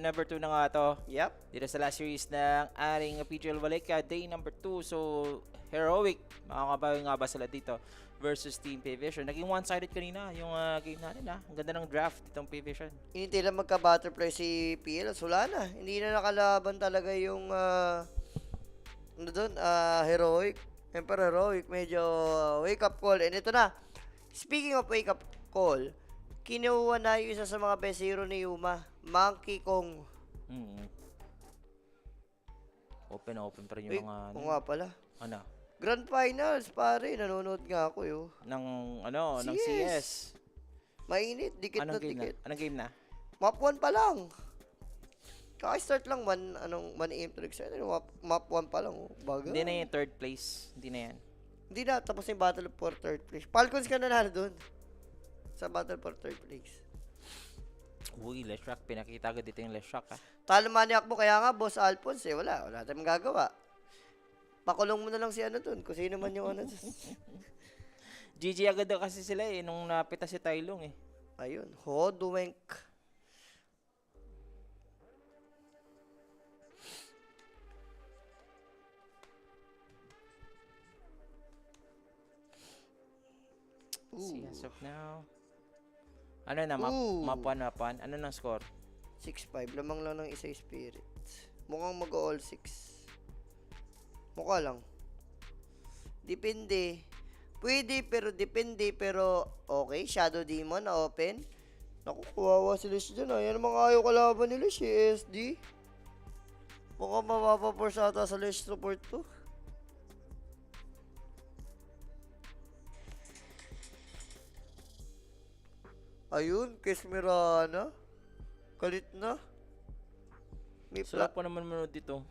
number 2 na nga to. Yep. Dito sa last series ng ating PGL Valeka, day number 2. So, heroic. Makakabawi nga ba sila dito versus Team P-Vision. Naging one-sided kanina yung game natin ha. Ang ganda ng draft itong P-Vision. Hindi lang magka-butterfly si PL. Wala na. Hindi na nakalaban talaga yung heroic. Emperor Heroic. Medyo wake up call. And ito na. Speaking of wake up call, kinuha na yung isa sa mga best hero ni Yuma. Monkey Kong. Open pa rin yung mga... Oo nga pala. Ano? Grand Finals, pare. Nanonood nga ako yun. Ng CS. Mainit. Dikit Anong na game dikit. na? Anong game na? Map 1 pa lang. Kaka-start lang 1 AM to excited. Map 1 pa lang. Baga. Hindi na yung third place. Hindi na yan. Hindi na. Tapos yung battle for third place. Falcons ka na dun. Sa battle for third place. Uy, Leshrac. Pinakita agad dito yung Leshrac ha. Talo maniac mo. Kaya nga, Boss Alphonse eh. Wala tayong magagawa. Pakulong mo na lang si dun. Kung sino man yung dun. GG agad daw kasi sila eh. Nung napita si Tylong eh. Ayun. Hoduwenk. See, as of now. Ano na? Map 1. Ano nang score? 6-5. Lamang lang ng isa spirit. Mukhang mag-all 6. Mukha lang. Depende. Pwede pero depende pero okay. Shadow Demon na open. Naku, kawawa si Lish dyan. Yan ang mga ayaw kalaban ni Lish. SD. Mukhang mapapapors ata sa Lish support to. Ayun, Kesmerana. Galit na. May Sarap po naman manood dito.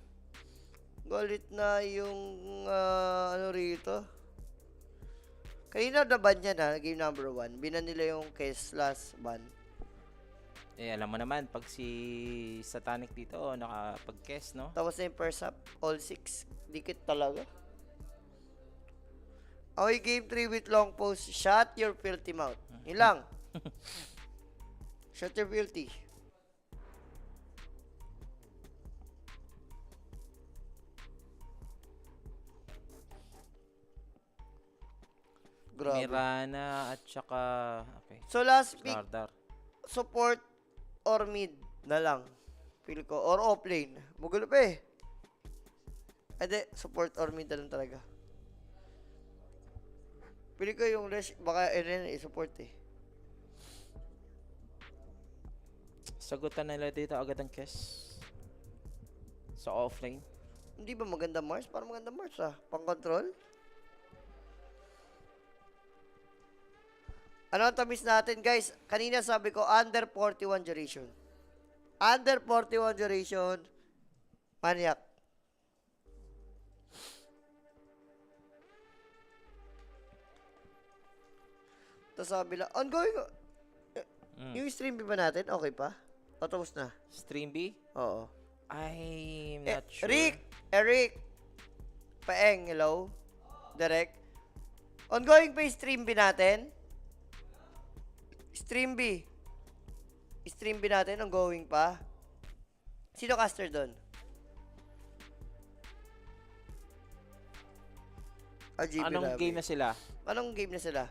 Galit na yung rito. Kanina na ban niya na, game number 1. Binan nila yung Kes last ban. Eh, alam mo naman, pag si Satanic dito, nakapag-kes, no? Tapos na yung first half, all 6. Dikit talaga. Okay, game 3 with long post. Shut your filthy mouth. Yun lang. Shut your filthy. Grabe. Mirana at saka... Okay. So last pick, Slardar. support or mid na lang. Feel ko. Or offlane. Magulo pa eh. Ede, support or mid na lang talaga. Pili ko yung Lesh, baka support eh. Sagutan nila dito agad ang kes. Sa offlane. Hindi ba maganda Mars? Parang maganda Mars ah. Pang-control. Ano ang tamis natin guys? Kanina sabi ko under 41 duration. Under 41 duration. Maniac. Tapos sabi lang, ongoing. Yung stream ba natin? Okay pa? O tapos na? Stream B? Oo. I'm not sure. Eric. Paeng, hello. Direct. Ongoing pa yung stream B natin? Stream B. Stream B natin, ongoing pa. Sino caster doon? Anong game na sila? Anong game na sila?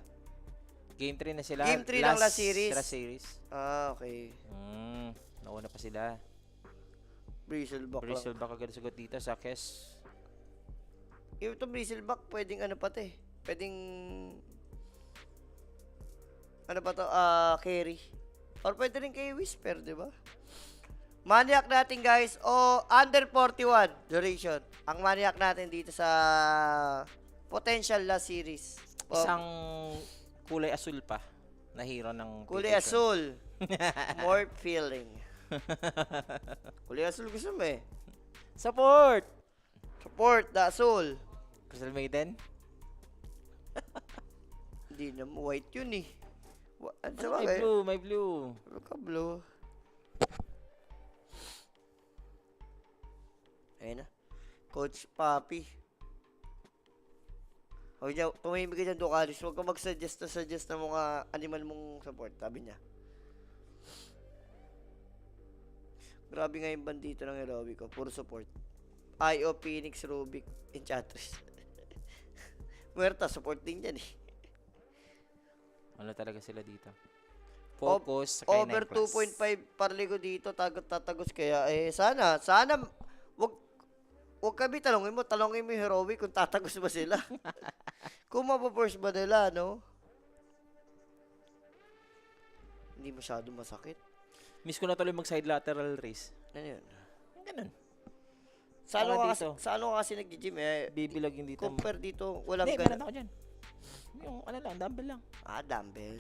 Game 3 na sila. Game 3 ng last series. Last series. Ah, okay. Nauna pa sila. Bristleback lang. Bristleback agad sagot dito sa kes. Yung itong Bristleback, pwedeng pati. Pwedeng... Ano pa to? Carry. Or pwede rin kay Whisper, di ba? Maniac natin guys. Under 41 duration. Ang maniac natin dito sa potential last series. Isang kulay asul pa na hero ng Kulay asul. More feeling. Kulay asul gusto mo eh. Support! Support the asul. Crystal Maiden? Hindi na white yun eh. Ano sa May bagay? blue, may blue. Ano ka blue? Ayun na. Coach Papi. Huwag niya, tumahimik ka dyan, Ducalis. Huwag ka mag-suggest ng mga animal mong support. Sabi niya. Grabe nga yung bandito ng Heroic ko. Puro support. IO, Phoenix, Rubik, Enchantress. Muerta, support din yan eh. Ano talaga sila dito? Ob- Focus, saka Over 9 plus. 2.5 parli ko dito, tatagos kaya. Sana, wag kami talongin mo yung Heroic kung tatagos ba sila. Kung mapaforce ba nila, no? Hindi masyado masakit. Miss ko na tuloy mag-side lateral race. Ano yun? Ganun. Saan dito. ka kasi nag-gym eh? Bibilag yung dito. Compare dito, walang Hindi, ganun. meron ako dyan. Yung ano lang, dumbbell lang. Dumbbell.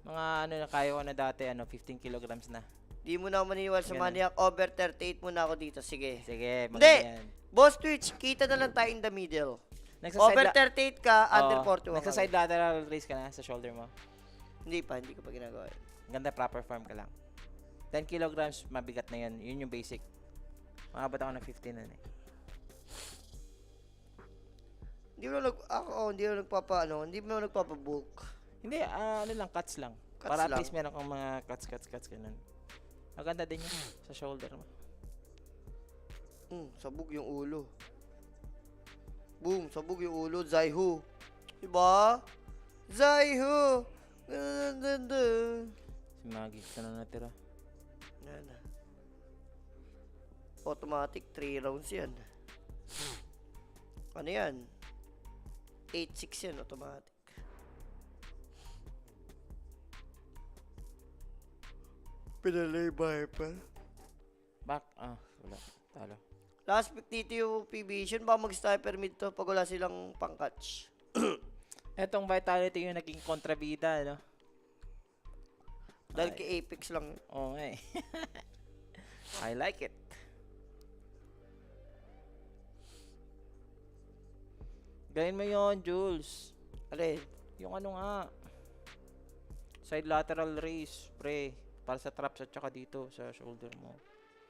Mga ano na kaya ko na dati, 15 kilograms na. Di mo na ako maniniwala sa Ganun. Maniac. Over 38 muna ako dito. Sige. Sige, Hindi! maganda yan. Boss Twitch, kita na lang tayo in the middle. Over 38 ka, under 41 ka. Nagsa-side lateral raise ka na sa shoulder mo. Hindi ko pa ginagawa yun. Ganda, proper form ka lang. 10 kilograms, mabigat na yan. Yun yung basic. Makabot ako ng 15 na eh. Hindi mo nagpapa-bulk. Hindi, ano lang, cuts lang. Cuts Para at lang. least meron kang mga cuts, ganun. Maganda din yun sa shoulder mo. Sabog yung ulo. Boom, sabog yung ulo. Zaihu. Diba? Zaihu. Ganda. Si Maggie, ka na natira. Yan na. Automatic 3 rounds yan. Ano yan? 8-6 yan, automatic. Pinalay ba pa? Back, wala. Talo. Last pick dito yung P-Vision. Baka mag-sniper mid to pag wala silang pang-catch. Etong Vitality yung naging kontrabida, no? Dahil kay Apex lang. Oo nga eh. I like it. Gawin mo yon Jules. Alin? Yung ano nga. Side lateral raise, pre. Para sa traps at saka dito sa shoulder mo.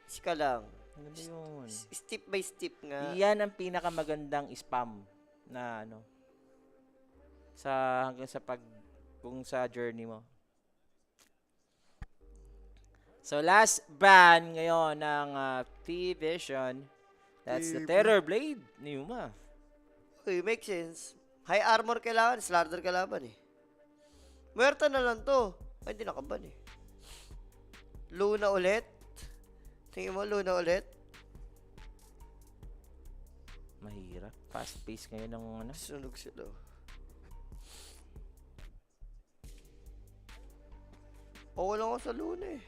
Sika lang. Ano ba yun? Step by step nga. Yan ang pinakamagandang spam na ano. Hanggang sa kung sa journey mo. So last ban ngayon ng P-Vision. That's the Terror Blade ni Yuma. Okay, makes sense. High armor kailangan, Slardar kalaban eh. Muerta na lang to. Ay, hindi nakaban eh. Luna ulit. Tingin mo, Luna ulit. Mahirap. Fast pace ngayon ng ano. Sunog sila. Wala ko sa Luna eh.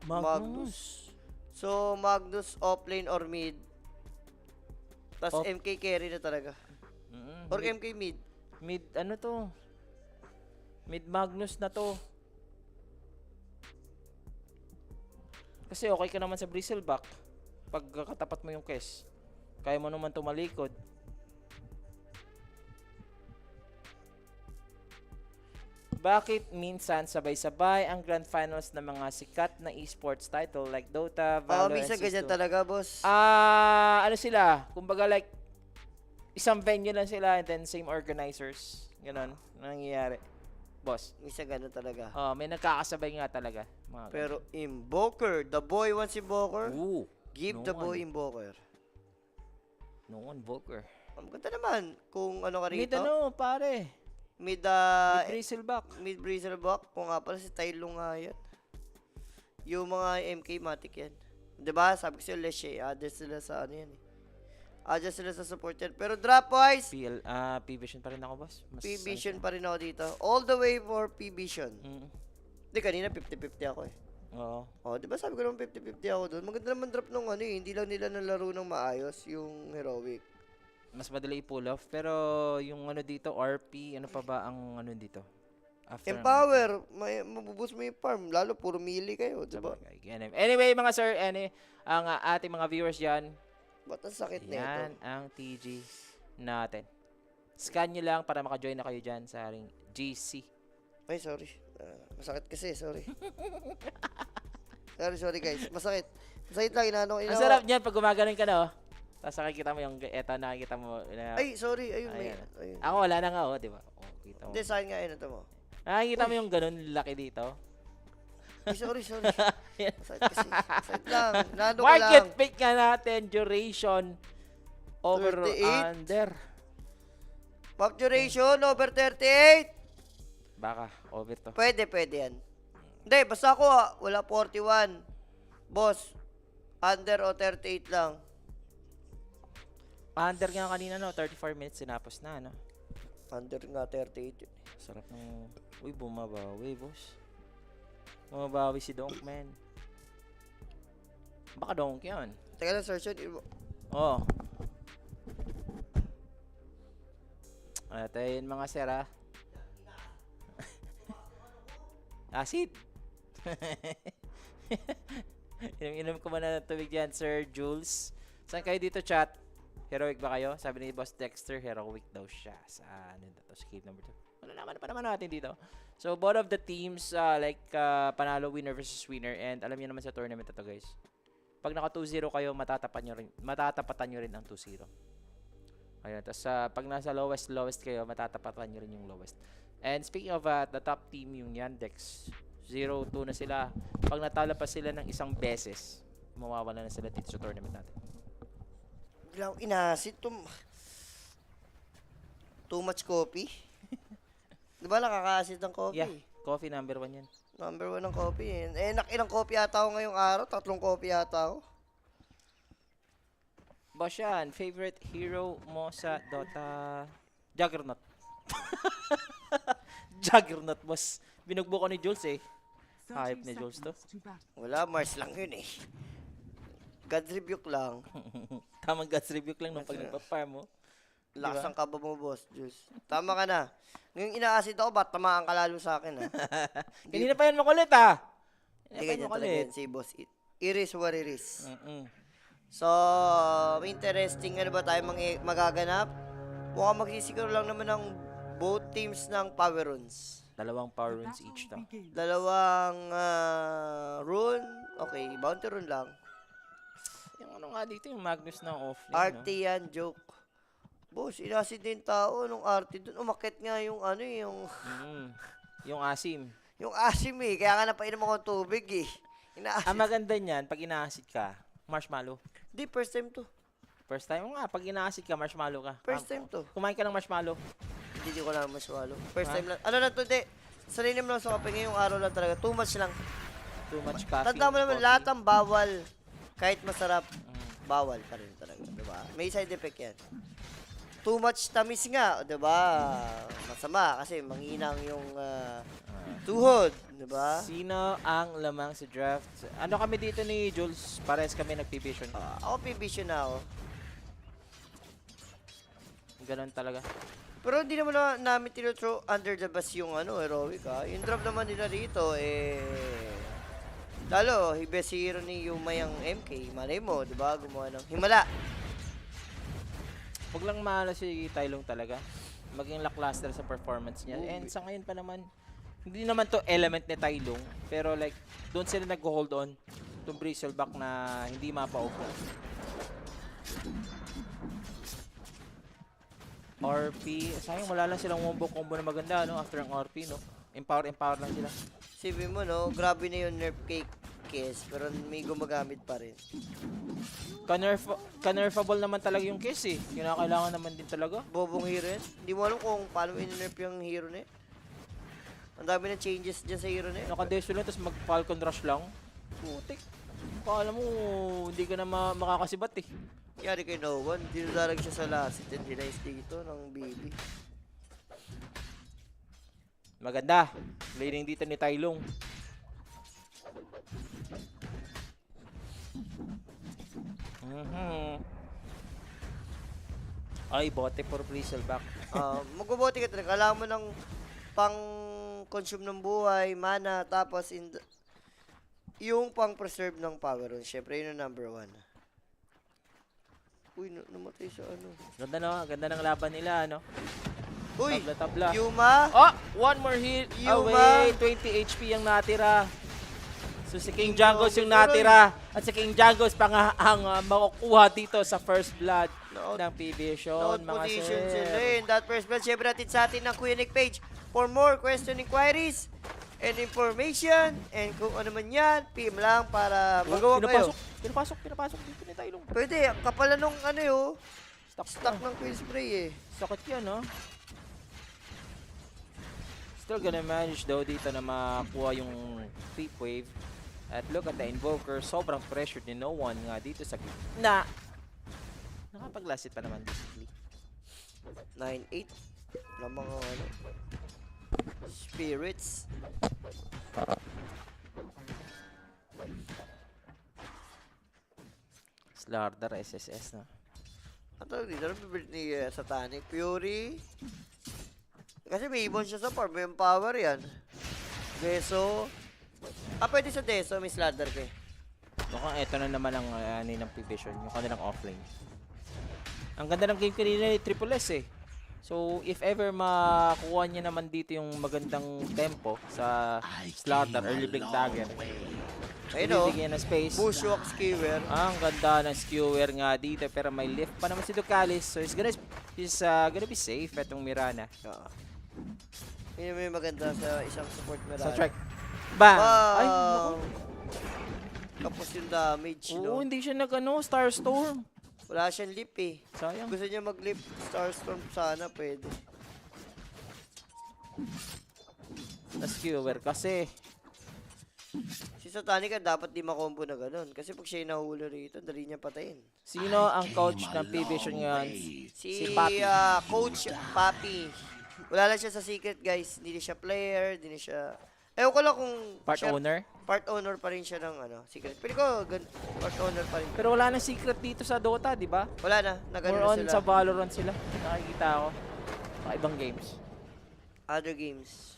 Magnus. So, Magnus offlane or mid. Tapos Off. MK carry na talaga. Or MK mid. Mid, ano to? Mid Magnus na to. Kasi okay ka naman sa bristleback. Pag katapat mo yung kes. Kaya mo naman tumalikod. Bakit minsan sabay-sabay ang grand finals ng mga sikat na esports title like Dota, Valorant, Minsan ganyan talaga, boss. ano sila? Kumbaga like isang venue lang sila and then same organizers. Ganon. Nangyayari. Boss. Minsan ganun talaga. May nagkakasabay nga talaga. Mga Pero Invoker, the boy wants Invoker. Ooh, Give no the boy one. Invoker. No one Volker. Ang ganda naman. Kung ano ka Mid rito. ano, pare. Mid, Mid bristleback. mid Bristleback. Kung nga pala si Tylong nga yan. Yung mga MK Matic yan. Diba? Sabi ko sa'yo, Leshe. Adjust sila sa ano yan eh. Adjust sila sa support yan. Pero drop-wise, P-Vision pa rin ako, boss. Mas, P-Vision pa rin ako dito. All the way for P-Vision. Mm, Hindi, kanina 50-50 ako eh. oo. Oh, di ba sabi ko naman 50-50 ako doon? Maganda naman drop nung ano eh. Hindi lang nila nalaro ng maayos yung Heroic. Mas madali i-pull off. Pero yung ano dito, RP, ano pa ba ang ano dito? After Empower, mabubus mo yung farm. Lalo, puro melee kayo, di ba? Anyway, mga sir, ang ating mga viewers dyan, Ba't ang sakit na ito? yan ang TG natin. Scan nyo lang para maka-join na kayo dyan sa ating GC. Ay, sorry. Masakit kasi, sorry. sorry guys. Masakit. Masakit lang, inaano. Ang sarap niyan pag gumaganon ka na, oh. Tapos nakikita mo yung, eto nakikita mo. Ay, sorry. Ayun, Ayan. ayun. Ako wala na nga, oh, di ba? Oh, kita mo. Hindi, saan nga, ayun ito mo. Nakikita mo yung ganun laki dito. Ay, sorry. Side kasi. Side lang. Nano ko Market lang. pick nga natin, duration over 38. under. Back duration, over 38. Baka, over to. Pwede yan. Hindi, basta ako wala 41. Boss, under o 38 lang. Under nga kanina, no? 34 minutes, sinapos na, no? Under nga 38 yun. Sarap ng... Uy, bumabawi, boss. Bumabawi si Donk, man. Baka Donk yun. Teka lang, search yun. Oh. Ito yun mga sir, ha? Acid. Inom ko muna ng tubig yan, Sir Jules. Saan kayo dito, chat? Heroic ba kayo? Sabi ni Boss Dexter, heroic daw siya. Sa ano dito, sa cave number 2. Malalaman pa naman natin dito. So, both of the teams, panalo, winner versus winner. And alam niyo naman sa tournament ito, guys. Pag naka 2-0 kayo, matatapatan nyo rin ang 2-0. Ayun, tapos pag nasa lowest kayo, matatapatan nyo rin yung lowest. And speaking of the top team, yung Yandex, 0-2 na sila. Pag natalo pa sila ng isang beses, mawawala na sila dito sa tournament natin. Bigla akong inasid. Too much coffee. Di ba nakaka-acid ng coffee? Yeah, coffee number 1 yan. Number 1 ng coffee. Ilang coffee yata ako ngayong araw? 3 coffee yata ako. Boss yan, favorite hero mo sa Dota? Juggernaut. Juggernaut, boss. Binugbo ko ni Jules eh. Hype ni Jules to. Wala, Mars lang yun eh. God rebuke lang. Tamang God's rebuke lang nung pag nagpa-farm mo. Lakas ang kaba mo, boss. Juice. Tama ka na. Ngayong ina-acid ako, ba't tamaan ka lalo sa akin, ha? Kanina pa yan makulit, ha? Hindi ganyan talaga yan si boss. Iris what it is. So, interesting. Ano ba tayo magaganap? Mukhang magsisiguro lang naman ng both teams ng power runes. 2 power runes each to. 2 rune. Okay, bounty rune lang. Yung ano nga dito, yung Magnus na offlane. RT yan, joke. Boss, inasid din tao nung RT dun. Umakit nga yung ano yung... Yung asim. Yung asim eh. Kaya nga napainom ako ng tubig eh. Ang maganda niyan, pag inaasid ka, marshmallow. Di, first time to. First time nga, pag inaasid ka, marshmallow ka. First time to. Kumain ka ng marshmallow. Hindi ko na maswalo. First time lang. Ano lang to, di. Sarinim lang sa kape ngayong araw lang talaga. Too much lang. Too much coffee. Tanda mo naman, coffee. lahat ng bawal. Kahit masarap, bawal pa rin talaga. Diba? May side effect yan. Too much tamis nga, diba? Masama kasi manghinang yung tuhod, diba? Sino ang lamang sa draft? Ano kami dito ni Jules? Pares kami nag-vision. Ako pibision na ako. Ganon talaga. Pero hindi naman namin tinutro under the bus yung heroic ha. Yung drop naman nila rito, lalo, best hero ni Yumay ang MK. Malay mo, di ba? Gumawa ng himala. Huwag lang mahala si Tylong talaga. Maging lackluster sa performance niya. And sa ngayon pa naman, hindi naman to element ni Tylong. Pero like, doon sila nag-hold on to Bristleback na hindi mapaupo. RP, sayang wala lang silang combo na maganda, no? After ang RP, no? Empower lang sila. Sabi mo, no? Grabe na yung nerf cake kiss, pero may gumagamit pa rin. Ka-nerfable naman talaga yung kiss, eh. Kinakailangan naman din talaga. Bobong hero yan. Hindi mo alam kung paano in-nerf yung hero na Ang dami na changes dyan sa hero na Nakadeso lang, tapos mag-Falcon Rush lang. Putik. Kala mo, hindi ka na makakasibat, eh. Yari kay no one, dinadarag siya sa last hit and denies dito ng BB. Maganda. Laning dito ni Tylong. Ay, bote for Bristleback. Magbobote ka talaga. Kailangan mo ng pang-consume ng buhay, mana, tapos yung pang-preserve ng power rune. Siyempre, yun ang number 1. Uy, namatay sa ano. Ganda no, ganda ng laban nila, no? Uy, Tabla. Yuma. Oh, one more hit Yuma. away. 20 HP ang natira. So si King Jangos yung natira. At si King Jangos ang makukuha dito sa first blood ng PBation, mga Position sir. sila in that first blood. Siyempre natin sa atin ng Kuya Nick page. For more question inquiries and information and kung ano man yan, PM lang para magawa kayo. Pinapasok. Dito na tayo lang. Pwede, kapala nung ano yun, Stock ng Queen Spray eh. Sakit yan, no? Still gonna manage though dito na makuha yung creep wave. At look at the Invoker, sobrang pressured ni no one nga dito sa gitna. Nakapaglasit pa naman basically. 9-8. Wala mga ano. Spirits. Slardar SSS na. Ang tawag dito, nabibuild ni Satanic Fury. Kasi may ibon siya sa farm, may power yan. Deso. Pwede sa Deso, may Slardar ka eh. Mukhang eto na naman ang ng P-Vision, yung kanilang offlane. Ang ganda ng game kanina ni Triple S eh. So, if ever makuha niya naman dito yung magandang tempo sa Slardar, early blink dagger. Ayun o, Bibigyan ng space. Bushwalk Skewer. Ang ganda ng skewer nga dito, pero may lift pa naman si Ducalis. So, he's gonna be safe etong Mirana. Oo. Yun yung may maganda sa isang support Mirana. Sa track. Bang! Wow! Ay, naku. Tapos yung damage, Oo, no? hindi siya Starstorm. Wala siyang lip eh. Sayang. Gusto niya mag-lip Starstorm sana, pwede. Na skewer kasi Si Satanica dapat di makombo na ganun. Kasi pag siya yung nahuli rito, dali niya patayin. sino ang coach ng P-Vision ngayon? Si Papi. Coach Papi. Wala lang siya sa secret, guys. Hindi siya player, hindi siya... Ewan ko lang kung... Part owner? Part owner pa rin siya ng secret. Pero ko, part owner pa rin. Pero wala nang secret dito sa Dota, di ba? Wala na, nagano More na on sila. sa Valorant sila. Nakikita ako. Mga ibang games. Other games.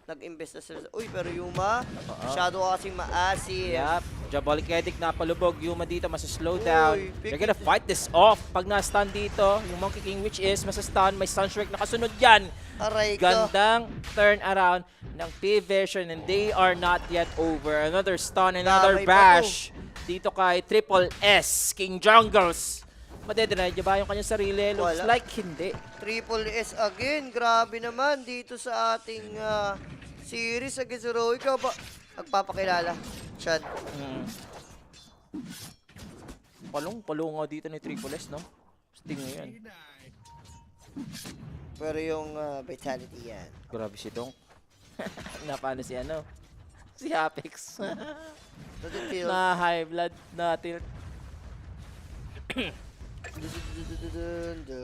Nag-invest na sila. Uy, pero Yuma, masyado ka kasing maasim. Yup. Diabolic Edict napalubog. Yuma dito, slow down. Uy, They're gonna fight this off. Pag na-stun dito, yung Monkey King which is masastun. May Sunstrike na kasunod yan. Aray ko. Gandang turn around ng P-Vision and they are not yet over. Another stun, another Damay pa bash. Dito kay Triple S, King Jungles. Madedeny niya ba yung kanyang sarili? Looks Wala. like hindi. Triple S again. Grabe naman dito sa ating series against Heroic. Ikaw ba? Magpapakilala. Chad. Palong nga dito ni Triple S, no? Sting mo yan. Pero yung vitality yan. Grabe si Dong. Napano si ano? Si Apex. Doesn't feel... Na high blood na tilt.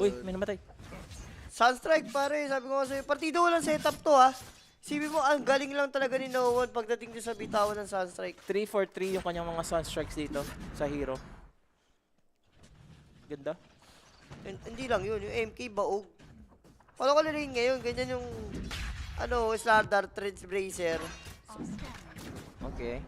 Uy, may namatay. Sunstrike pare, sabi ko kasi partido walang setup to ha. Sabi mo, ang galing lang talaga ni No One pagdating din sa bitawan ng Sunstrike. 3-4-3 yung kanyang mga Sunstrikes dito sa hero. Ganda. Hindi lang yun, yung MK baog. Wala ko rin ngayon, ganyan yung Slardar Threads Bracer. Okay.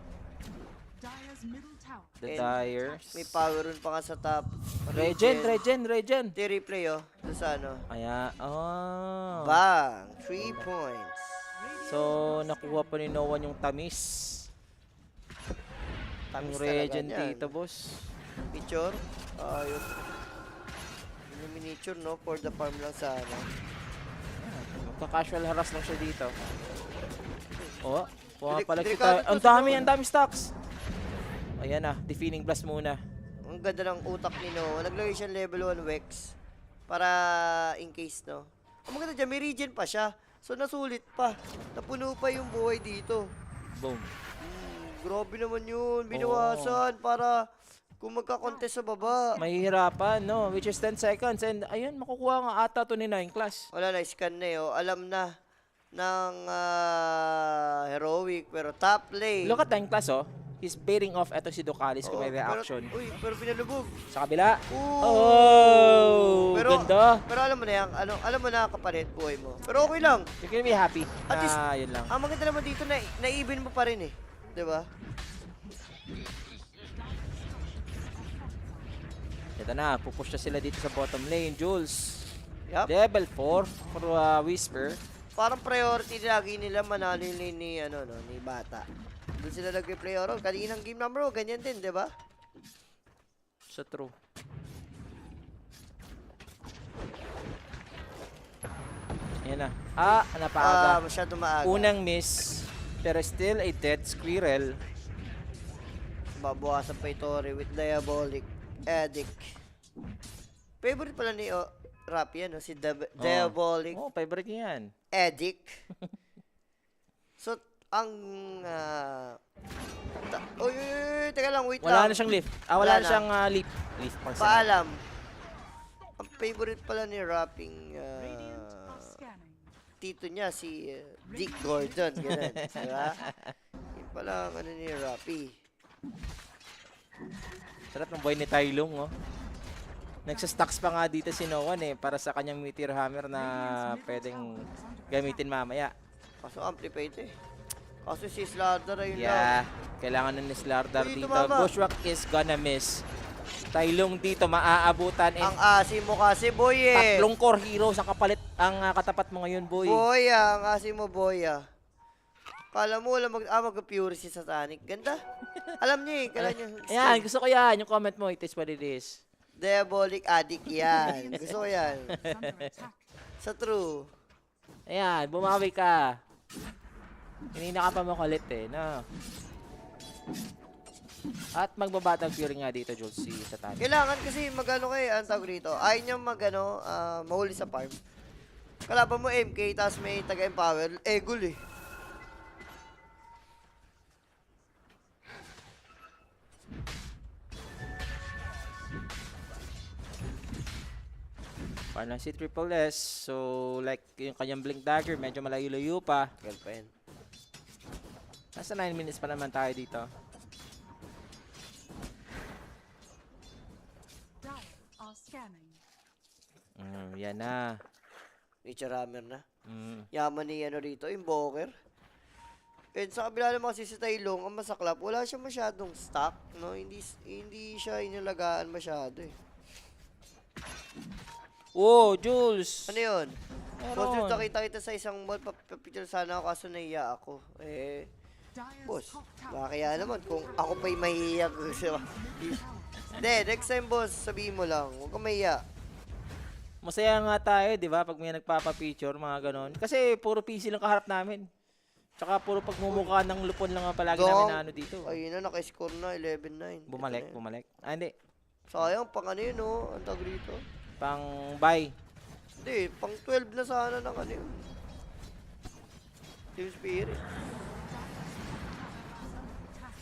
The And Dyers. May power rune pa nga sa top. Regen. Replay doon sa Kaya, oh. Bang! 3 points. So, nakuha pa ni Noah yung tamis. Tamis Yung talaga Regen niyan. dito, boss. Picture? Ayun. Yung miniature, no? For the farm lang sa Magka-casual harass lang siya dito. Oh, kuha Delik- pala delikado kita. to Ang si dami, Noah. ang dami stocks. Ayan na, defeating blast muna. Ang ganda ng utak ni Noah. Naglagay siya level 1 Wex. Para in case, no? Ang maganda dyan, may regen pa siya. So, nasulit pa. Napuno pa yung buhay dito. Boom. Grabe naman yun. Binawasan para kung magka-contest sa baba. Mahihirapan, no? Which is 10 seconds. And ayun, makukuha nga ata to ni 9 class. Wala na, scan na yun. Alam na ng Heroic. Pero top lane. Look at 10 class, oh. He's baiting off eto si Ducalis kung may reaction. Pero pinalubog. Sa kabila. Ooh. Oh! Pero, Ganda. Pero alam mo na yan, alam mo na kapalit buhay mo. Pero okay lang. You're gonna be happy. At least, Yun lang. ang maganda naman dito na na-even mo pa rin eh. 'Di ba? Ito na, pupush na sila dito sa bottom lane. Jules. Yup. Level 4 for Whisper. Parang priority lagi nila manalo yung lane ni ni Bata. Doon sila nag-play oro. Kaninang game number 1, ganyan din, 'di ba? Sa true. Yan na. Napaaga. Masyado maaga. Unang miss. Pero still a dead squirrel. Babawasan pa ito with Diabolic Edict. Favorite pala ni Rapi yan, no? Si Diabolic Oh, favorite niya yan. Edict. So, ang... uy, teka lang, wait Wala lang. na siyang lift. Wala Wala na na. siyang leap. Leaf pang sana. Paalam. Ang favorite pala ni Rapping tito niya, si Dick Gordon. Ganun. Diba? Yun pala ang ano ni Rappy. Sarap ng boy ni Tylong, oh. Nagsastocks pa nga dito si Noon para sa kanyang meteor hammer na pwedeng gamitin mamaya. Kaso amplified eh. Kaso si Slardar ayun lang. Yeah, kailangan na ni Slardar Dito, dito. mama. Bushwhack is gonna miss. Tylong dito maaabutan. Ang asim mo kasi, boy eh. Tatlong core heroes ang kapalit ang katapat mo ngayon, boy. Boya, ang asim mo, boya. Kala mo wala mag-pure si Satanic. Ganda. Alam niyo eh, kala niyo. Ayan, gusto ko yan. Yung comment mo, it is what it is. Diabolic Addict yan. Gusto ko yan. Sa true. Ayan, bumawi ka. Hinina ka pa makulit no? At magbabatang fury nga dito, Jules, si Satanic. Kailangan kasi magano kayo, ang tawag rito. Ayaw niya mahuli sa farm. Kalaban mo MK, tapos may taga-empower. Egul eh. Parang si Triple S. So, like, yung kanyang Blink Dagger, medyo malayo-layo pa. Girlfriend. Nasa 9 minutes pa naman tayo dito. Yan na. Nature Hammer na. Mm. Yaman ni rito, Invoker. And sa kabila naman kasi si Tailong, ang masaklap, wala siya masyadong stock, no? Hindi siya inalagaan masyado eh. Oh, Jules! Ano yun? Boss, Meron. nakita kita sa isang mall, papicture sana ako kaso nahiya ako. Boss, baka kaya naman kung ako pa'y mahihiya. Hindi, next time boss, sabihin mo lang, huwag kang mahiya. Masaya nga tayo, di ba? Pag may nagpapa-picture, mga ganon. Kasi puro PC lang kaharap namin. Tsaka puro pagmumukha ng lupon lang nga palagi namin na ano dito. Ayun na, naka-score na, 11-9. Bumalik, bumalik. Hindi. Sayang, pang ano yun, no? Ang tawag rito. Pang buy. Hindi, pang 12 na sana ng ano yun. Team Spirit.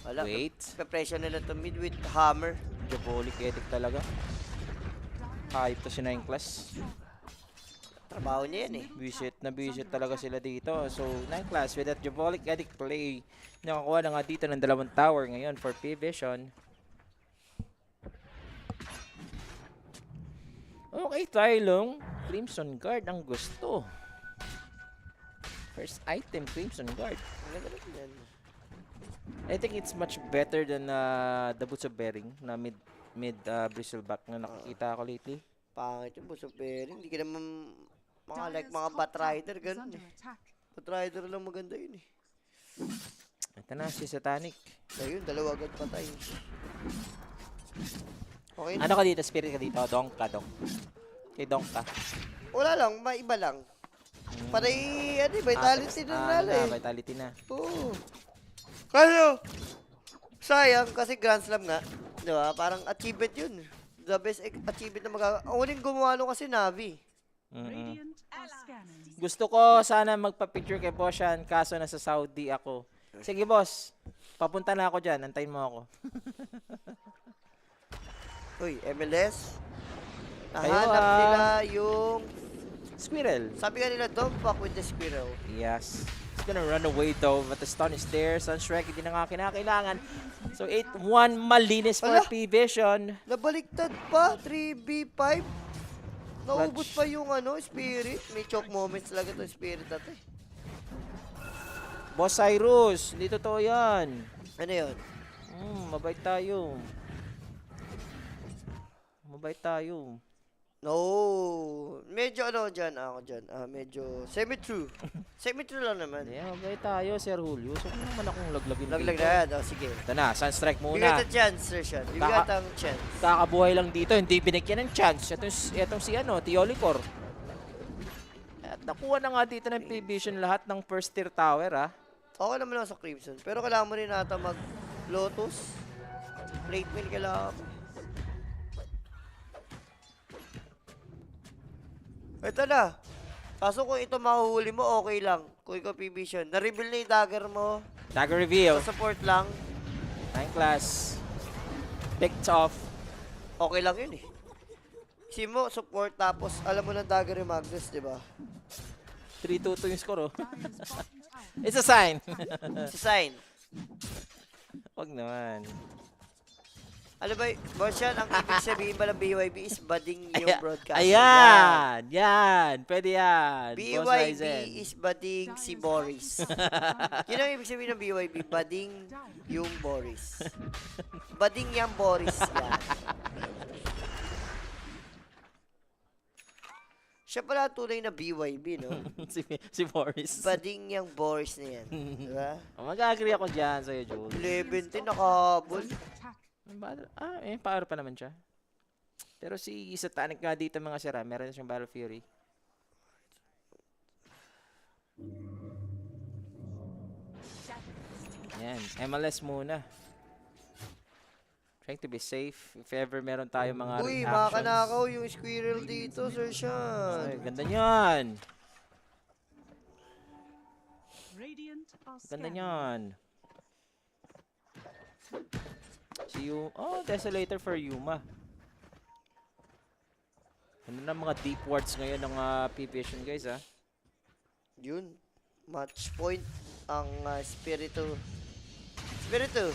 Wala, Wait. pe-pressure nila to mid with hammer. Diabolic edit talaga. Hype to si 9 class. Trabaho niya yan eh. Visit talaga sila dito. So, 9 class with that Diabolic Addict play. Nakakuha na nga dito ng 2 tower ngayon for P-Vision. Okay, Tylong. Crimson Guard ang gusto. First item, Crimson Guard. Ang ganda rin yan. I think it's much better than the Boots of Bearing na mid bristleback na nakikita ko lately. Pangit yung Boss of Bearing. Hindi ka naman mga Bat Rider, ganun eh. Bat Rider lang maganda yun eh. Ito na si Satanic. Ayun, dalawa agad patay. Okay na. Ano ka dito? Spirit ka dito? Donk ka, Donk. Kay Donk ka. Wala lang, maiba lang. Paray, vitality na nala eh. Vitality na. Oo. Kaso, sayang kasi Grand Slam nga. Di ba? Parang achievement yun. The best achievement na magagawa. Ang uling gumawa nung kasi Navi. Gusto ko sana magpa-picture kay Boshan kaso nasa Saudi ako. Sige boss, papunta na ako dyan. Antayin mo ako. Uy, MLS. Kayo, Nahanap nila yung... Squirrel. Sabi nga nila, don't fuck with the squirrel. Yes. It's gonna run away though, but the stun is there. Sunshrek, hindi na nga kinakailangan. So 8-1 malinis for Ala! P-Vision. Nabaliktad pa, 3v5. Naubos Clutch. pa yung spirit. May choke moments talaga to spirit natin. Boss Cyrus, hindi totoo yan. Ano yun? Mabait tayo. Mabait tayo. No. Medyo ako dyan. Medyo semi-true. Semi-true lang naman. Hindi, mabait tayo, Sir Julio. So, kung naman akong laglagin Laglag dito. na yan. Sige. Ito na, Sunstrike muna. Bigyan ng chance, Rishad. Bigyan ng chance. Kakabuhay lang dito, hindi binigyan ng chance. Itong si Tiolicor. At nakuha na nga dito ng P-Vision lahat ng first tier tower, ah. Okay naman ako sa Crimson. Pero kailangan mo rin nata mag-Lotus. Plate mail kailangan mo. Ito na. Kaso kung ito mahuhuli mo, okay lang. Kung ikaw P-Vision. Na-reveal na yung dagger mo. Dagger reveal. Sa support lang. 9 class. Picked off. Okay lang yun eh. Simo, support, tapos alam mo ng dagger yung Magnus, di ba? 3-2-2 yung score, oh. It's a sign. Si Sign. Wag naman. Ano ba, boss yan, ang ibig sabihin ba ng BYB is bading yung broadcast. Ayan! Yan! Pwede yan. Boss BYB Ryzen. is bading si Boris. Yun ang ibig sabihin ng BYB, bading yung Boris. Bading yung Boris. Yan. Siya pala ang tunay na BYB, no? si Boris. Bading yung Boris na yan. Diba? Mag-agree ako dyan sa'yo, Jules. 11 nakahabol. Power pa naman siya. Pero si Satanic nga dito mga sira, meron siyang Battle Fury. Yan, MLS muna. Trying to be safe. If ever meron tayo mga Uy, reactions. makanakaw yung squirrel dito, Sir Sean. Ay, ganda niyan. Ganda niyan. Si Yuma. Oh, Desolator for Yuma. Ano na mga deep wards ngayon ng P-Vision, guys, ha? Yun. Match point ang Spiritu. Spiritu!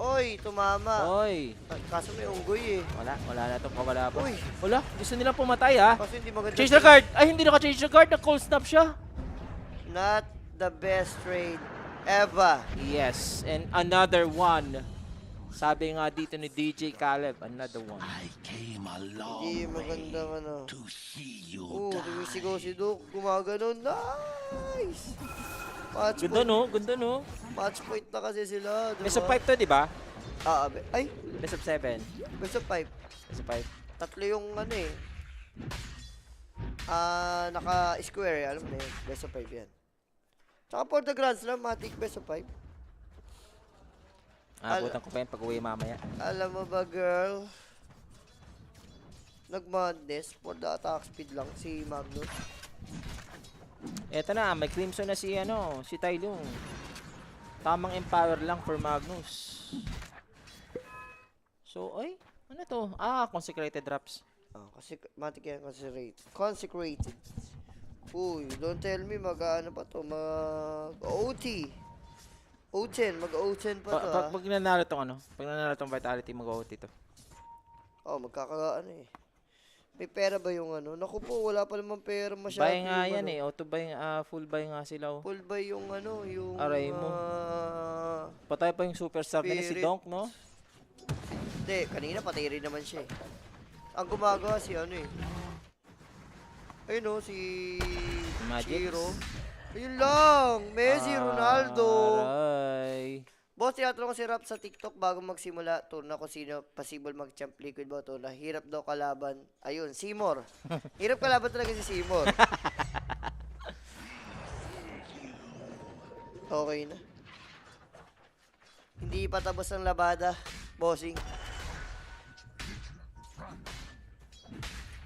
Oy, tumama. Oy! Kaso may unggoy eh. Wala na itong kawala pa. Uy! Wala, gusto nilang pumatay, ha? Kaso hindi maganda. Change the guard! Ay, hindi naka-change the guard. Na-cold snap siya. Not the best trade ever. Yes, and another one. Sabi nga dito ni DJ Caleb, another one. I came a long Hindi way magandang ano. to see you Tumisigaw die. si Duke. Gumaganon. Nice! Match Ganda, point. no? Ganda, no? Match point na kasi sila. Diba? Best of 5 to, di ba? Ay! Best of 7. Best of 5. Best of 5. Tatlo yung ano eh. Naka-square eh. Alam mo na yun. Best of 5 yan. Tsaka for the Grand Slam, Matic best of 5. Abutan ko pa yan pag uwi mamaya. Alam mo ba, girl? Nag-madness for the attack speed lang si Magnus. Eto na, may Crimson na si, si Tylung. Tamang empower lang for Magnus. So, ay, ano to? Consecrated drops. Kasi Matic yan consecrated. Uy, don't tell me mag-ano pa to, mag-OT. O10, mag-O10 pa to Pag nanalo tong pag nanalo tong Vitality, mag-OT to. Magkakaano eh. May pera ba yung ano? Naku po, wala pa naman pera masyado. Buy nga yung yan eh, auto buy, full buy nga sila. Full buy yung ano, yung... Aray mo. Patay pa yung superstar nila si Spirit. Donk, no? Hindi, kanina patay rin naman siya eh. Ang gumagawa si ano eh. Ayun o, si... Magic. Chiro. Ayun lang! Messi, Ronaldo! Aray. Boss, tinatanong ko si Rap sa TikTok bago magsimula. Turna ko sino possible mag-champ liquid ba ito. Hirap daw kalaban. Ayun, Seymour. Hirap kalaban talaga si Seymour. Okay na. Hindi pa tapos ang labada, bossing.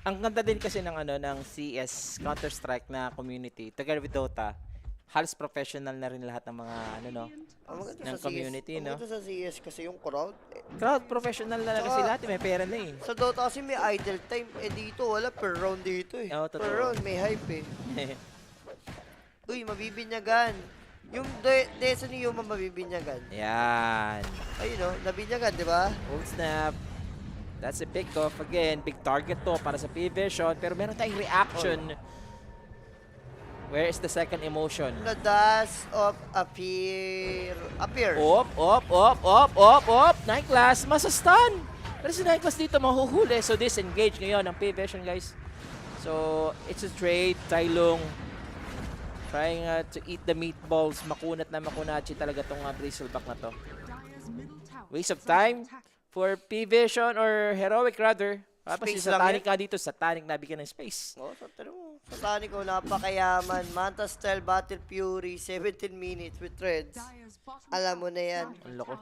Ang ganda din kasi ng ng CS Counter-Strike na community together with Dota. Halos professional na rin lahat ng mga Ang maganda ng sa community, CS, ang no? maganda sa CS kasi yung crowd. Crowd professional na kasi Tsaka- lahat, may pera na eh. Sa Dota kasi may idle time. Dito wala per round dito eh. Oo, totoo. Per round may hype eh. Uy, mabibinyagan. Yung Destiny yung mabibinyagan. Yan. Ayun o, nabinyagan, di ba? Old snap. That's a big off again. Big target to para sa P-Vision. Pero meron tayong reaction. Where is the second emotion? The dust of appear. Op. Nightclass, masastan. Pero si Nightclass dito mahuhuli. So disengage ngayon ng P-Vision, guys. So it's a trade. Tylung trying to eat the meatballs. Makunat na makunachi talaga tong Bristleback na to. Waste of time for P-Vision or Heroic rather. Tapos yung Space lang satanic ka dito, satanic na bigyan ng space. Oh, sa tanong mo. Satanic ko, napakayaman. Manta Style Battle Fury, 17 minutes with threads. Alam mo na yan. Ang loko.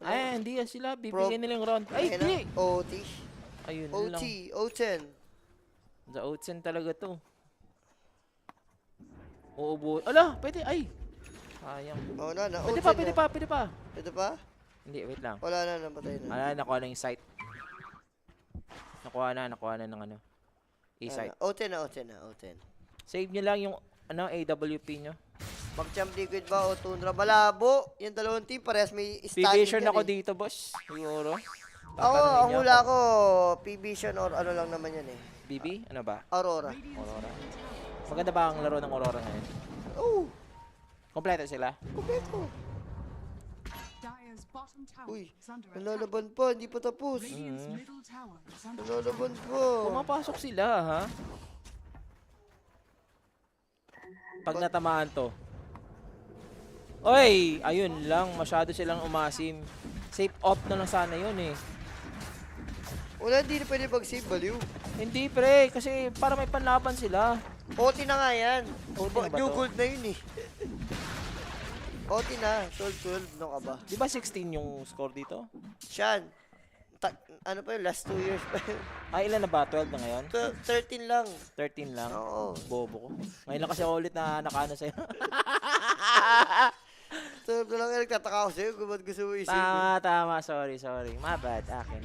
Ay, hindi yan sila. Bibigyan nila yung round. Ay, Ayun hindi. na, OT. Ayun OT, lang. O10. Sa Oatsen talaga to. Uubo. Ala, pwede. Ay. Sayang. Oh, na, Pwede O10 pa, pwede na. pa, pwede pa. Pwede pa? Hindi, wait lang. Wala na, namatay na. Nakuha na yung site. Nakuha na ng ano. A-site. O10 na, O10 na, O10. Save nyo lang yung ano, AWP nyo. Mag-champ liquid ba o Tundra? Malabo. Yung dalawang team, parehas may stunning P-Vision yan ako eh. dito, boss. Siguro. Ako, ang hula ko, P-Vision or ano lang naman yan eh. BB? Ano ba? Aurora. Aurora. Maganda ba ang laro ng Aurora ngayon? Oh, Kompleto sila? kumpleto. Uy, nalalaban pa, hindi pa tapos. Nalalaban pa. Pumapasok sila, ha? Pag natamaan to. Oy! Ayun lang, masyado silang umasim. Safe off na lang sana yun eh. Wala, hindi na pwede mag-save, baliw. Hindi pre, kasi para may panlaban sila. OT na nga yan. OT na ba New to? gold na yun eh. OT na, 12-12, no ka ba? Di ba 16 yung score dito? Shan, ano pa yun, last 2 years pa yun. Ah, ilan na ba? 12 na ngayon? 13 lang. 13 lang? Oo. Bobo ko. Ngayon lang kasi ako ulit na nakano sa'yo. 12 na lang yan, nagtataka ako sa'yo kung ba't gusto mo isave. Tama. Sorry. My bad. Akin.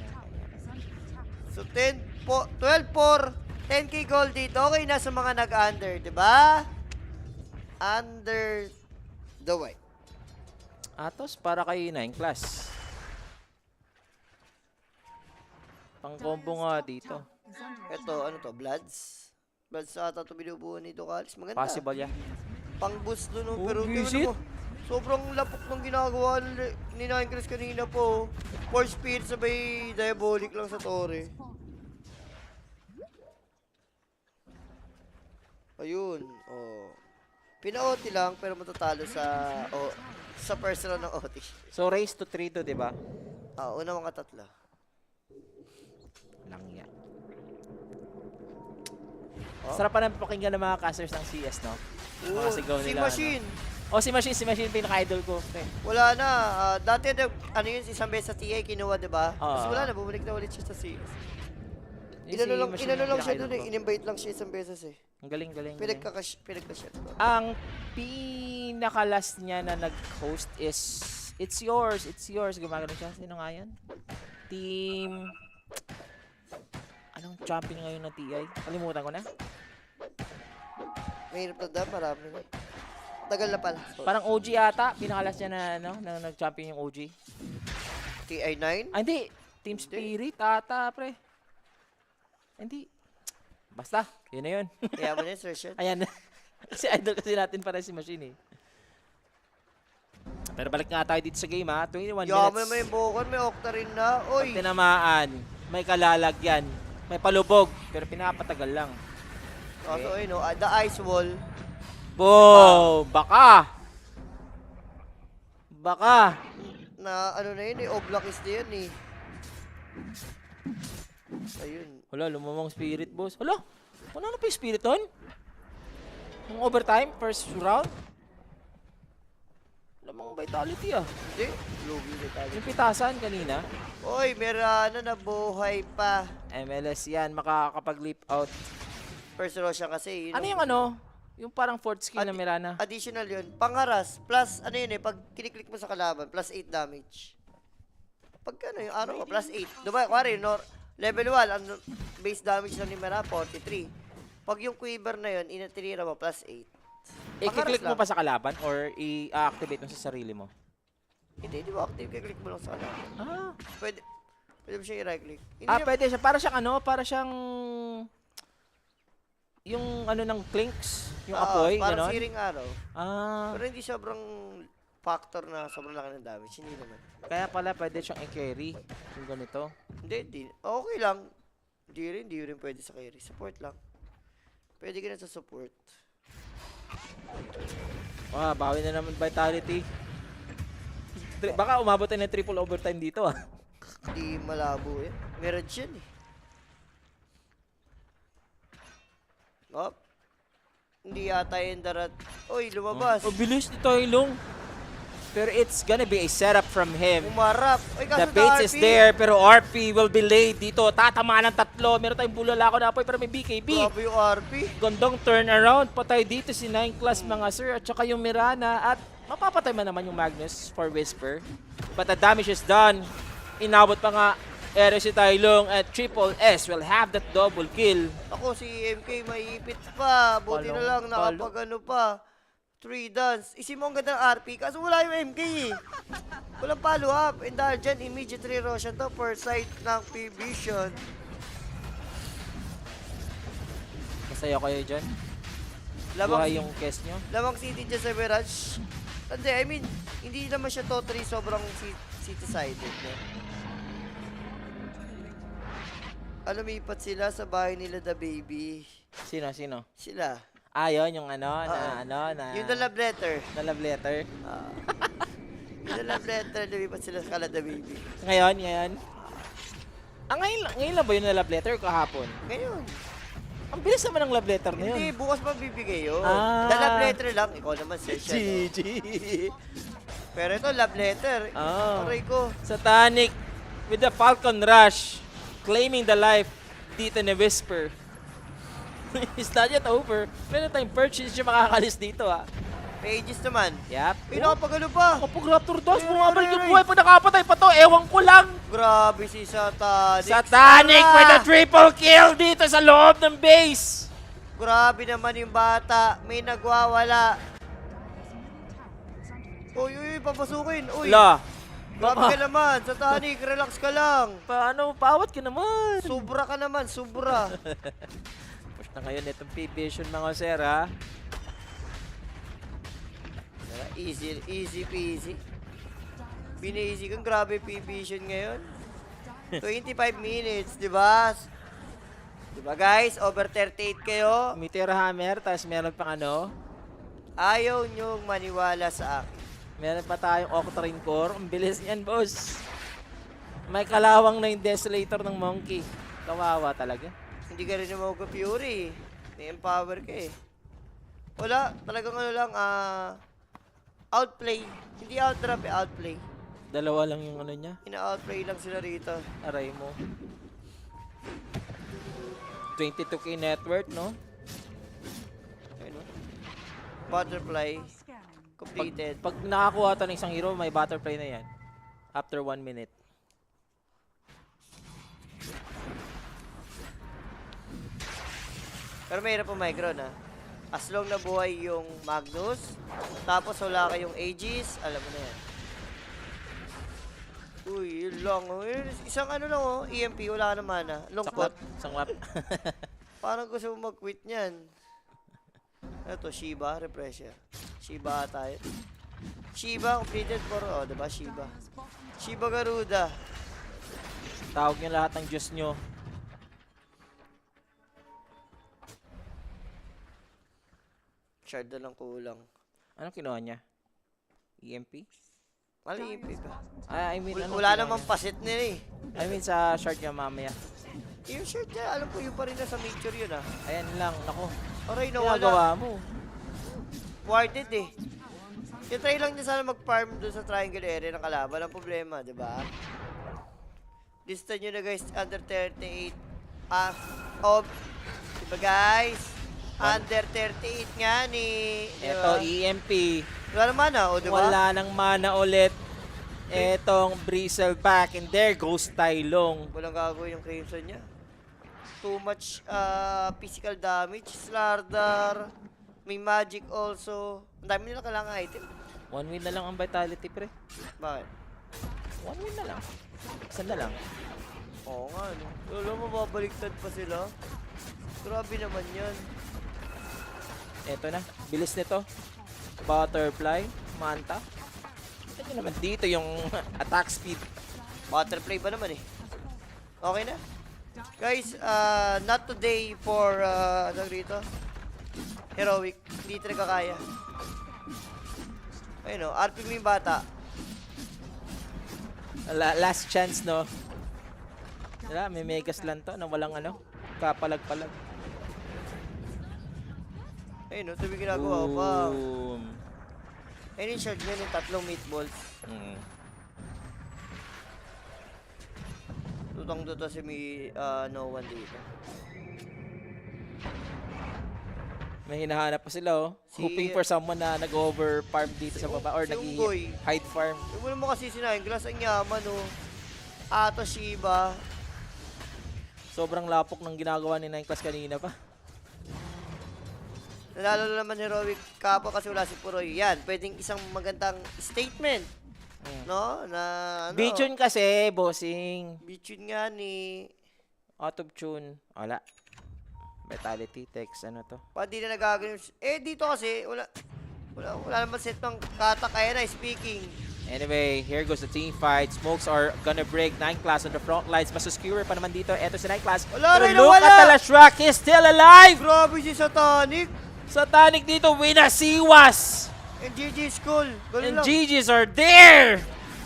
So 12 for 10k gold dito. Okay na sa mga nag-under, di ba? Under the white. Atos, para kay 9 class. Pang-combo nga dito. Ito, ano to, Bloods? Bloods ata ito binubuo ni Ducalis. Maganda. Possible yan. Pang-boost dun, Oh, pero visit. tingnan mo, sobrang lapok ng ginagawa ni Ninecrest kanina po. Force speed, sabay diabolic lang sa Torre. Ayun, oh. Pina-OT lang, pero matatalo sa personal ng OT. So, race to 3 to, di ba? Una mga tatlo. Lang yan. Oh. Sarap pa na pakinggan ng mga casters ng CS, no? Mga sigaw Si nila, Machine. Oh, si Machine, pinaka-idol ko. Okay. Wala na. Dati, ano yun, isang beses sa TA kinuha, di ba? Tapos wala na, bumalik na ulit siya sa CS. Inano lang siya doon eh. In-invite lang siya isang beses eh. Ang galing. Pinagka-shot ko. Ang pinaka-last niya na nag-host is It's yours. Gumagano siya. Sino nga yan? Team... Anong champion ngayon ng TI? Kalimutan ko na. Mahirap na daw, marami na. Tagal na pala. Parang OG ata. Pinaka-last niya na nag-champion yung OG. TI9? Ah, hindi. Team Spirit ata, pre. Hindi. Basta. Yun na yun. Kaya mo na yung session. Ayan. Kasi idol kasi natin para si Machine eh. Pero balik nga tayo dito sa game ha. 21 Yaman minutes. naman yung Bokon, may Octarine na. Oy! Pag tinamaan, may kalalagyan, may palubog, pero pinapatagal lang. Kaso ayun, no, the ice wall. Boom! Baka! Na ano na yun eh, Oblakis na yun eh. Ayun. Wala, lumamang spirit boss. Wala! Wala na pa yung spirit on? Yung overtime, first round? Lamang vitality ah. Hindi, lugi na tayo. Yung pitasan kanina, Oy, meron na buhay pa. MLS yan, makakapag-leap out. First Roshan kasi. Yun Ano yung ano? Yung parang fourth skill na Mirana. Additional yun. Pangaras, plus ano yun eh, pag kiniklik mo sa kalaban, plus 8 damage. Pag ano yung araw mo, plus 8. Diba, kuwari, no, level 1, ang base damage lang ni Mera, 43. Pag yung quiver na yun, inatirira mo, plus 8. I-click mo lang. pa sa kalaban or i-activate mo sa sarili mo? Hindi, di ba active? Kiklik mo lang sa kalaban. Ah, Pwede mo siya i-right click. Hindi ah na- pwede siya. Para siyang ano, para siyang yung ano ng clinks, yung apoy, parang gano'n. siring araw. Ah, Pero hindi sobrang factor na sobrang laki ng damage. Hindi naman. kaya pala pwede siyang i-carry yung ganito. Hindi. Okay lang. Hindi rin pwede sa carry. Support lang. Pwede ka na sa support. Ah, bawi na naman vitality. Baka umabot tayo ng triple overtime dito ah. Hindi malabo yan. Mirage yan eh. Oh. Hindi yata yung darat. Uy, lumabas. Oh, bilis ni Toylong. Pero it's gonna be a setup from him. Umarap. Uy, The kaso bait sa is RP. there, pero RP will be late dito. Tatamaan ng 3. Meron tayong bulalako na apoy, pero may BKB. Grabe yung RP. Gandang turnaround. Patay dito si 9 class mga sir. At saka yung Mirana. At mapapatay man naman yung Magnus for Whisper. But the damage is done. Inabot pa nga Ere si Tailong at Triple S will have that double kill. Ako si MK maiipit pa. Buti na Palong, lang nakapag-ano pa. 3 dance. Isip mo ang ganda ng RP. Kaso wala yung MK eh. Walang follow up. And dahil dyan, immediate re-roshan to per side ng P-Vision. Masaya kayo dyan. Lamang, Buhay yung case nyo. lamang city dyan sa Mirage. Hindi, I mean, hindi naman siya totally sobrang city-sided. No? Lumipat sila sa bahay nila The Baby. Sino? Sila. Yun, yung na Yung the love letter. na love letter. Yung the love letter, lumipat sila sa kala The Baby. Ngayon. Ngayon lang ba yun na love letter o kahapon? Ngayon. Ang bilis naman ng love letter na yun. Hindi, bukas pa bibigay yun. Ah. The love letter lang. Ikaw naman, session. GG. Pero ito, love letter. Oh. Aray ko. Satanic with the Falcon Rush claiming the life dito ni Whisper. It's not yet over. Meron tayong purchase siya makakalis dito Pages naman. Yep. Uy, nakapagano pa. Kapag Raptor Dust, bumabalik yung buhay pa nakapatay pa to. Ewan ko lang. Grabe si Satanic. Satanic with a triple kill dito sa loob ng base. Grabe naman yung bata. May nagwawala. Uy, papasukin. Uy, La. grabe ka naman. Satanic, relax ka lang. Paano? Pawat ka naman. Sobra ka naman, sobra. Push na ngayon itong P-Vision mga sir ha. Easy peasy. Bini-easy kang grabe P-Vision ngayon. 25 minutes, di ba? Di ba guys? Over 38 kayo. Meteor Hammer, tapos meron pang ano. Ayaw nyong maniwala sa akin. Meron pa tayong Octarine Core. Ang bilis niyan, boss. May kalawang na yung Desolator ng Monkey. Kawawa talaga. Hindi ka rin naman ka Fury. May empower ka eh. Wala, talagang ano lang, outplay. Hindi outdrap eh, outplay. Dalawa lang yung ano niya. Ina-outplay lang sila rito. Aray mo. 22k net worth, no? Ayun, no? Butterfly. Completed. Pag nakakuha to ng isang hero, may butterfly na yan. After 1 minute. Pero mahirap ang micro na. As long na buhay yung Magnus, tapos wala kayong Aegis, alam mo na yan. Uy, yun lang. Oh. Isang ano lang oh, EMP, wala ka na mana. Lungkot. Sanglap. Parang gusto mo mag-quit niyan. Ano to, Shiba, refresher. Shiba tayo. Shiba, completed for, diba, Shiba. Shiba Garuda. Tawag niyo lahat ng Diyos nyo. Shard na lang kulang. Anong kinuha niya? EMP? Mali EMP ba? I mean, anong Wala kinuha namang niya? pasit nila eh. I mean, sa short niya mamaya. Yung shirt niya, alam ko yung pa rin nasa miniature yun ah. Ayan lang, nako. Aray, Ginagawa nawala. mo. Warded eh. Yung try lang niya sana mag-farm dun sa triangle area ng kalaban. Ang problema, di ba? Lista nyo na guys, under 38. Diba guys? Under 38 nga ni. Ito, EMP. Wala naman ah, o diba? Wala nang mana ulit. Etong Bristle back and there goes Tailong. Walang gagawin yung Crimson niya. Too much physical damage. Slardar. May magic also. Ang dami nila kailangan item. 1 win na lang ang Vitality, pre. Bakit? 1 win na lang. Isa na lang. Oo nga, no. Alam mo, babaliktad pa sila. Grabe naman yan. Eto na. Bilis nito. Butterfly. Manta. Ito naman dito yung attack speed. Butterfly ba naman eh? Okay na? Guys, not today for, ano rito? Heroic. Hindi talaga kaya. Ayun o, RP mo yung bata. Last chance, no? Wala, may megas lang to na walang kapalag-palag. Ayun, no, ito yung ginagawa ko pa. Boom. Ayun yung charge niya yung 3 meatballs. Mm. Tutang-tuto si no one dito. May hinahanap pa sila, hoping for someone na nag-over-farm dito sa baba or si Unggoy. nag-hide farm. Yung mo naman kasi sinayin, glass ang yaman, no. Ato Shiba. Sobrang lapok ng ginagawa ni Nine Class kanina pa. Nalalo naman Heroic Kappa kasi wala si Puroy. Yan, pwedeng isang magandang statement. No? Na ano? Bichon kasi, bossing. Bichon nga ni... Out of tune. Wala. Vitality, text, ano to? Pa di na nagagano. Dito kasi, wala naman set ng kata kaya na speaking. Anyway, here goes the team fight. Smokes are gonna break. Nine Class on the front lines. Mas skewer pa naman dito. Eto si Nine Class. Wala, Pero Ray, look nawala! at Talashrak. He's still alive! Grabe si Satanic. Satanic dito. Winasiwas! And GG School. Ganun And lang. GG's are there!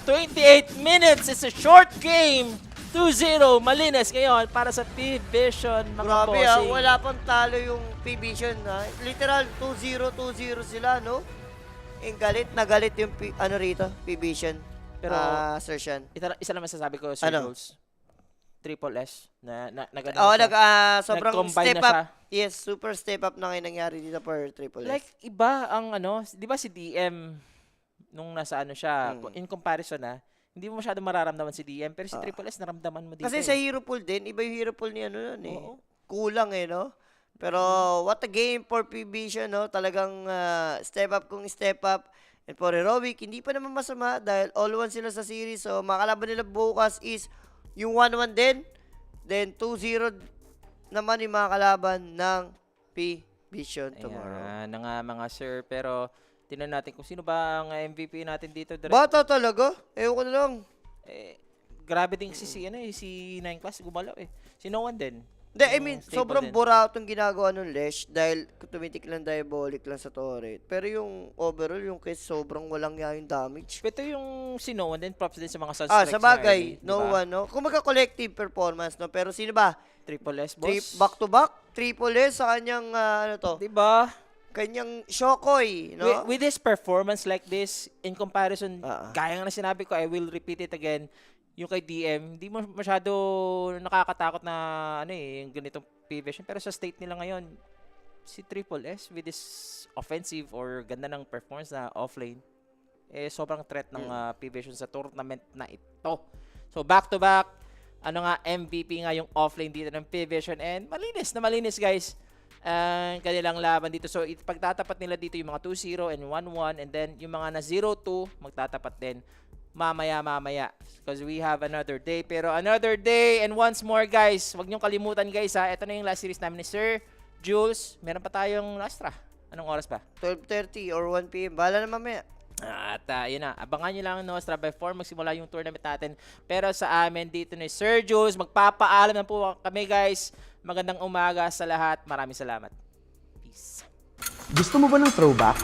28 minutes. It's a short game. 2-0. Malinis ngayon para sa P-Vision, mga Grabe bossing. wala pang talo yung P-Vision ha. Literal 2-0, 2-0 sila no. Yung galit na galit yung rito, P-Vision. Pero, Sir Sean. isa lang masasabi ko, Sir Ano? Jules. Triple S. Sobrang Nag-combine step na up. siya. Yes, super step up na ngayon nangyari dito for Triple S. Like, iba ang di ba si DM, nung nasa siya, in comparison hindi mo masyado mararamdaman si DM, pero si Triple S naramdaman mo dito. Kasi sa Hero Pool din, iba yung Hero Pool ni nun eh. Oo. Kulang no? Pero what a game for P-Vision, no? Talagang step up kung step up. And for Heroic, hindi pa naman masama dahil all-one sila sa series. So, makalaban nila bukas is yung 1-1 din. Then, 2-0 naman yung mga kalaban ng P-Vision tomorrow. Ayan, na nga mga sir, pero tingnan natin kung sino ba ang MVP natin dito. Bata talaga? Ewan ko na lang. Grabe din si Nine Class gumalaw Si No One din. Hindi, I mean, Stable sobrang din. buraot yung ginagawa ng Lesh dahil tumitik lang diabolic lang sa turret. Pero yung overall, yung case, sobrang walang nga yung damage. Pero yung si No One din, props din sa mga sunstrikes. Sa bagay, no one, no? Kung collective performance, no? Pero sino ba? Triple S, boss. Back-to-back? Triple S sa kanyang, Diba? kanyang Shokoy, no? With his performance like this, in comparison, Ah. gaya nga na sinabi ko, I will repeat it again, yung kay DM, hindi mo masyado nakakatakot na yung ganitong P-Vision. Pero sa state nila ngayon, si Triple S with this offensive or ganda ng performance na offlane, sobrang threat ng P-Vision sa tournament na ito. So back-to-back, MVP nga yung offlane dito ng P-Vision, and malinis guys ang kanilang laban dito. So pagtatapat nila dito yung mga 2-0 and 1-1, and then yung mga na 0-2 magtatapat din mamaya because we have another day. Pero another day, and once more guys, wag niyong kalimutan guys ito na yung last series namin ni Sir Jules. Meron pa tayong Lastra. Anong oras pa? 12:30 or 1 PM. Bahala na mamaya. At yun na, abangan nyo lang Nostra by 4 magsimula yung tournament natin. Pero sa amin dito ni Sir Jules, magpapaalam na po kami guys. Magandang umaga sa lahat. Maraming salamat. Peace. Gusto mo ba ng throwback?